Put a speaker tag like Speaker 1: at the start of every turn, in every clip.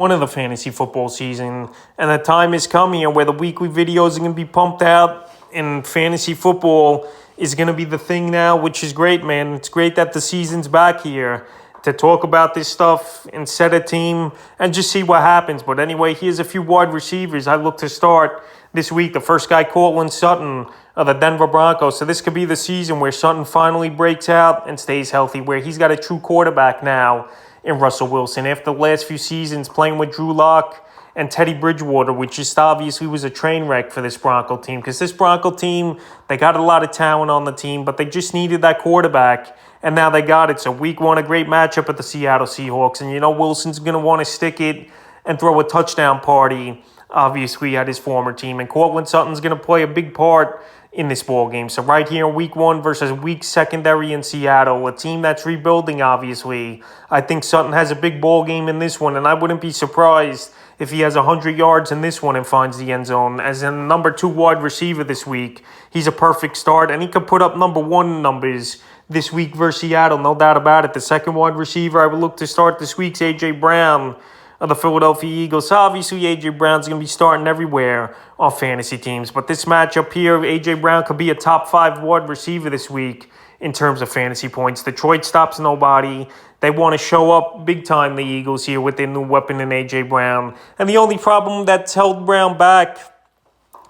Speaker 1: One of the fantasy football season, and the time is coming where the weekly videos are going to be pumped out, and fantasy football is going to be the thing now, which is great, man. It's great that the season's back here to talk about this stuff and set a team and just see what happens. But anyway, here's a few wide receivers I look to start this week. The first guy, Sutton of the Denver Broncos. So this could be the season where Sutton finally breaks out and stays healthy, where he's got a true quarterback now in Russell Wilson. After the last few seasons playing with Drew Lock and Teddy Bridgewater, which just obviously was a train wreck for this Bronco team. Because this Bronco team, they got a lot of talent on the team, but they just needed that quarterback, and now they got it. So week one, a great matchup at the Seattle Seahawks. And you know Wilson's going to want to stick it and throw a touchdown party, obviously, at his former team. And Courtland Sutton's going to play a big part in this ball game. So right here in week one versus weak secondary in Seattle, a team that's rebuilding, obviously, I think Sutton has a big ball game in this one, and I wouldn't be surprised if he has 100 yards in this one and finds the end zone. As a number 2 wide receiver this week, he's a perfect start, and he could put up number 1 numbers this week versus Seattle, no doubt about it. The second wide receiver I would look to start this week's A.J. Brown of the Philadelphia Eagles. Obviously, A.J. Brown's going to be starting everywhere on fantasy teams. But this matchup here, A.J. Brown could be a top 5 wide receiver this week in terms of fantasy points. Detroit stops nobody. They want to show up big time, the Eagles here, with their new weapon in A.J. Brown. And the only problem that's held Brown back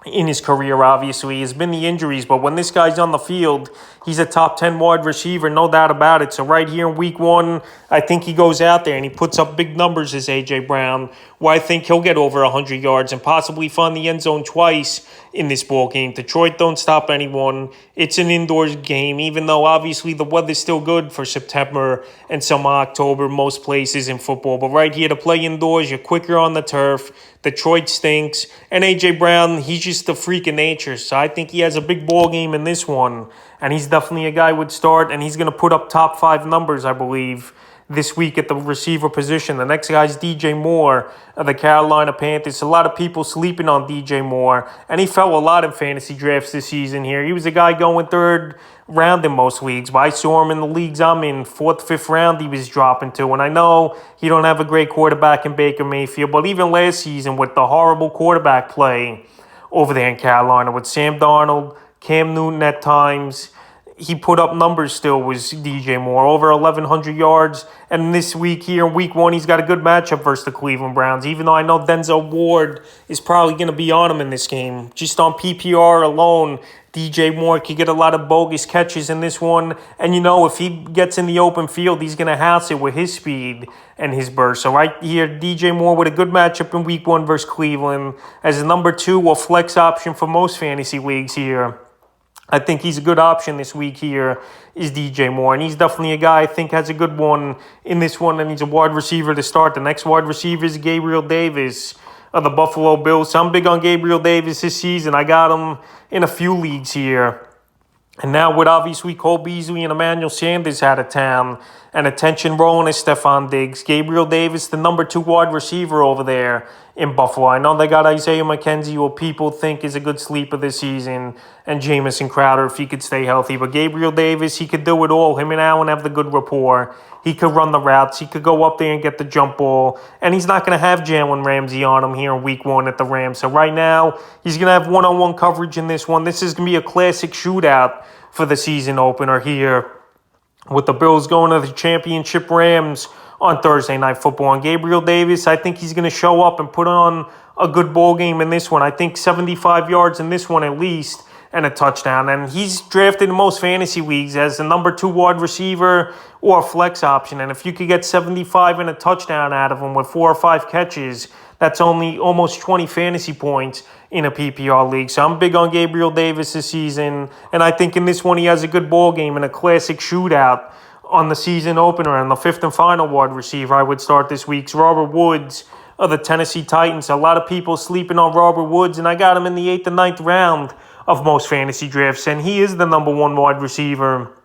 Speaker 1: in his career, obviously, has been the injuries. But when this guy's on the field, he's a top 10 wide receiver, no doubt about it. So right here in week one, I think he goes out there and he puts up big numbers as A.J. Brown, where I think he'll get over 100 yards and possibly find the end zone twice in this ball game. Detroit don't stop anyone. It's an indoors game, even though obviously the weather's still good for September and some October, most places in football. But right here to play indoors, you're quicker on the turf. Detroit stinks. And A.J. Brown, he's just a freak of nature. So I think he has a big ball game in this one. And he's definitely a guy would start, and he's going to put up top 5 numbers, I believe, this week at the receiver position. The next guy is DJ Moore of the Carolina Panthers. A lot of people sleeping on DJ Moore, and he fell a lot in fantasy drafts this season here. He was a guy going 3rd round in most leagues, but I saw him in the leagues I'm in, 4th, 5th round he was dropping to. And I know he don't have a great quarterback in Baker Mayfield, but even last season with the horrible quarterback play over there in Carolina with Sam Darnold, Cam Newton at times, he put up numbers still, was DJ Moore, over 1,100 yards. And this week here, week one, he's got a good matchup versus the Cleveland Browns, even though I know Denzel Ward is probably going to be on him in this game. Just on PPR alone, DJ Moore could get a lot of bogus catches in this one. And, you know, if he gets in the open field, he's going to house it with his speed and his burst. So right here, DJ Moore with a good matchup in week one versus Cleveland as a number 2 or flex option for most fantasy leagues here. I think he's a good option this week here is DJ Moore. And he's definitely a guy I think has a good one in this one. And he's a wide receiver to start. The next wide receiver is Gabriel Davis of the Buffalo Bills. So I'm big on Gabriel Davis this season. I got him in a few leagues here. And now with obviously Cole Beasley and Emmanuel Sanders out of town and attention rolling is Stephon Diggs, Gabriel Davis, the number 2 wide receiver over there in Buffalo. I know they got Isaiah McKenzie, who people think is a good sleeper this season, and Jamison Crowder if he could stay healthy. But Gabriel Davis, he could do it all. Him and Allen have the good rapport. He could run the routes. He could go up there and get the jump ball. And he's not going to have Jalen Ramsey on him here in week one at the Rams. So right now, he's going to have one-on-one coverage in this one. This is going to be a classic shootout for the season opener here, with the Bills going to the championship Rams on Thursday Night Football. And Gabriel Davis, I think he's going to show up and put on a good ball game in this one. I think 75 yards in this one at least and a touchdown. And he's drafted in most fantasy leagues as a number 2 wide receiver or a flex option. And if you could get 75 and a touchdown out of him with 4 or 5 catches, that's only almost 20 fantasy points in a PPR league. So I'm big on Gabriel Davis this season. And I think in this one he has a good ball game and a classic shootout on the season opener. And the 5th and final wide receiver I would start this week's Robert Woods of the Tennessee Titans. A lot of people sleeping on Robert Woods, and I got him in the 8th and 9th round of most fantasy drafts. And he is the number 1 wide receiver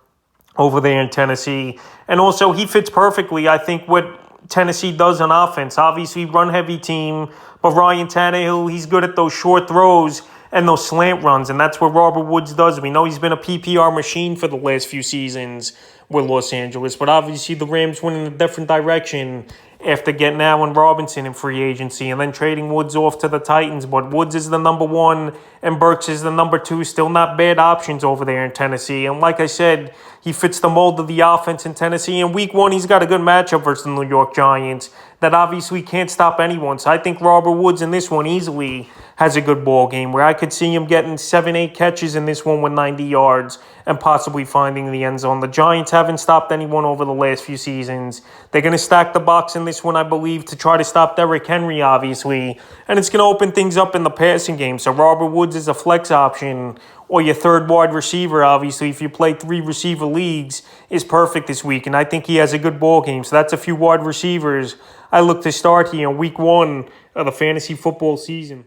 Speaker 1: over there in Tennessee. And also he fits perfectly, I think, what Tennessee does on offense. Obviously, run-heavy team, but Ryan Tannehill, he's good at those short throws and those slant runs, and that's what Robert Woods does. We know he's been a PPR machine for the last few seasons with Los Angeles, but obviously the Rams went in a different direction after getting Allen Robinson in free agency and then trading Woods off to the Titans. But Woods is the number one and Burks is the number two. Still not bad options over there in Tennessee. And like I said, he fits the mold of the offense in Tennessee. In week one, he's got a good matchup versus the New York Giants that obviously can't stop anyone. So I think Robert Woods in this one easily has a good ball game where I could see him getting 7-8 catches in this one with 90 yards and possibly finding the end zone. The Giants haven't stopped anyone over the last few seasons. They're going to stack the box in this one, I believe, to try to stop Derrick Henry, obviously. And it's going to open things up in the passing game. So Robert Woods is a flex option, or your third wide receiver, obviously, if you play 3 receiver leagues, is perfect this week. And I think he has a good ball game. So that's a few wide receivers I look to start here in week one of the fantasy football season.